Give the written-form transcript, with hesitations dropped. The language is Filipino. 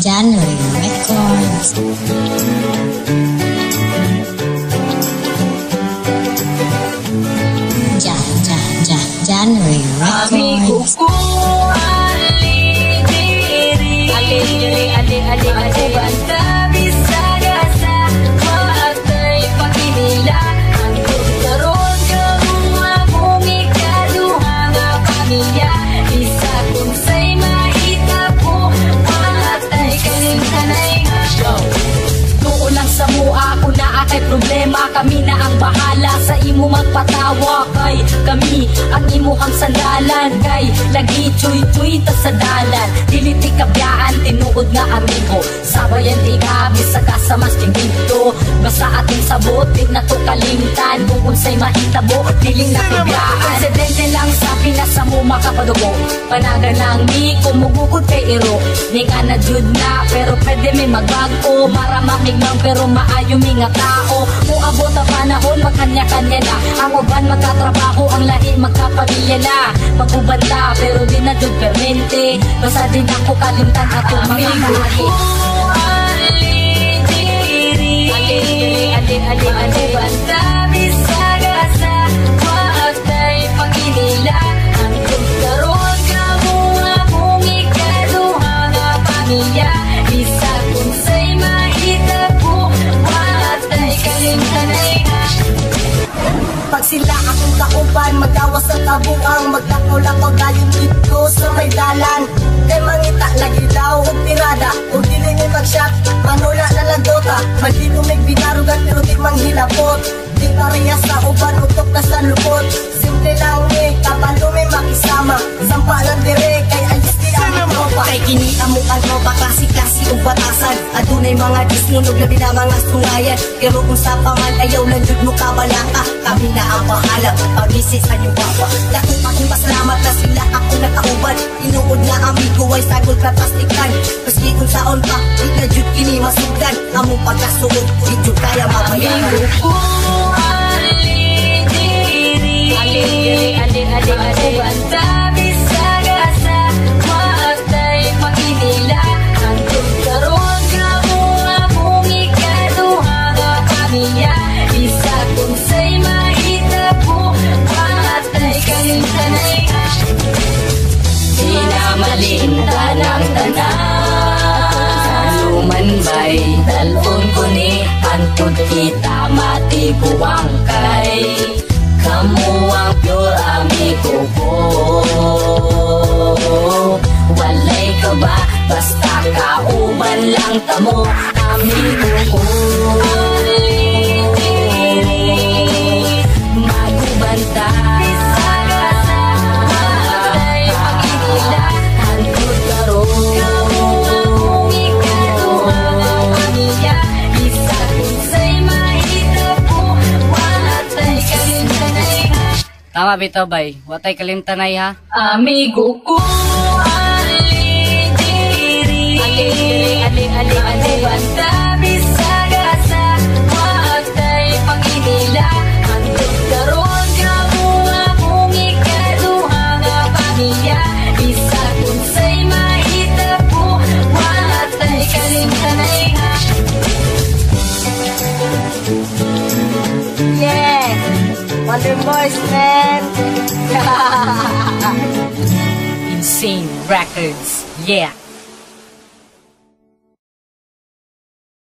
January Records. January Records. Kay problema, kami na ang bahala sa imo magpatawa. Kay kami ang imuhang sandalan. Kay lagi chuy-chuy ta sa dalan. Dili ti kabyaan, tinuod nga amigo. Sabayan ti gabi sa kasamas ting dito. Basta ating sabot, di na to kalimtan. Kung unsay mahitabo, diling na kabyaan. Presidente lang sa pinasa mo makapadugo. Panagan lang ni kumugugod kay iro. Ni nga na jud na, pero pwede may magbago. Maramamigmang pero maayo mi nga tao. Kung abot ang panahon, magkanya-kanya na. Ang uban magkatrabaho, ang lahi magkapamilya na. Magubanda, pero di na jud permente. Basta din ako kalimtan ato mga kahagi. Basta bisaga sa waatay panginila. Ang kagkaroon ka mo akong ikaduha nga pamilya. Isa kung sa'y mahitabo, waatay kalimtanay. Pag sila akong kauban, magawas sa tabuang. Maglapaw-lapaw galing dito sa may dalan. Kay mangita lagi daw og tirada, og dili ni mag-shot, manula na lang dota. Magdinumig binarugan pero di manghilapot. Di pareha sa uban, utok na sa lupot. Simple lang ni, kapalo may makisama. Sampa lang dire, kay ayos di ang tropa. Kay kini amo ang tropa, klase-klase o batasan. Adunay mga dismunog na mga sungayan. Pero kung sa pangan, ayaw lang jud mo kabalaka. Kami na ang bahala, pag-isis sa inyong baba. Dako akong pasalamat na sila ako nakauban. Inuod na amigo ay sagol kapastikan. Maski kung saon pa, di na jud kini masugdan. Among pagkasuod, di jud kaya mabayaran. Basta bisaga sa waatay panginila. Ang kagkaroon ka mo akong ikaduha nga pamilya. Isa kung sa'y mahitabo, waatay kalimtanay. Di na malintan ang tanan. Lumanbay, dalon ko ni antod kita matiguang kay. Kamu ang pure amigo ko. Walay ka ba? Basta kauban lang tamo, amigo ko. Magubanta bisaga sa waatay panginila. Hantod karon kamu akong ikaduha nga pamilya. Isa kung sa'y mahitabo, waatay kalimtanay. Tama bitaw bay, watay kalimtanay ha. Amigo ko, basta bisaga sa waatay panginila. Ang kagkaroon ka mo akong ikaduha nga pamilya. Isa kung sa'y mahitabo, waatay kalimtanay. Yes! Wonder Boys, man! Insane Records, yeah.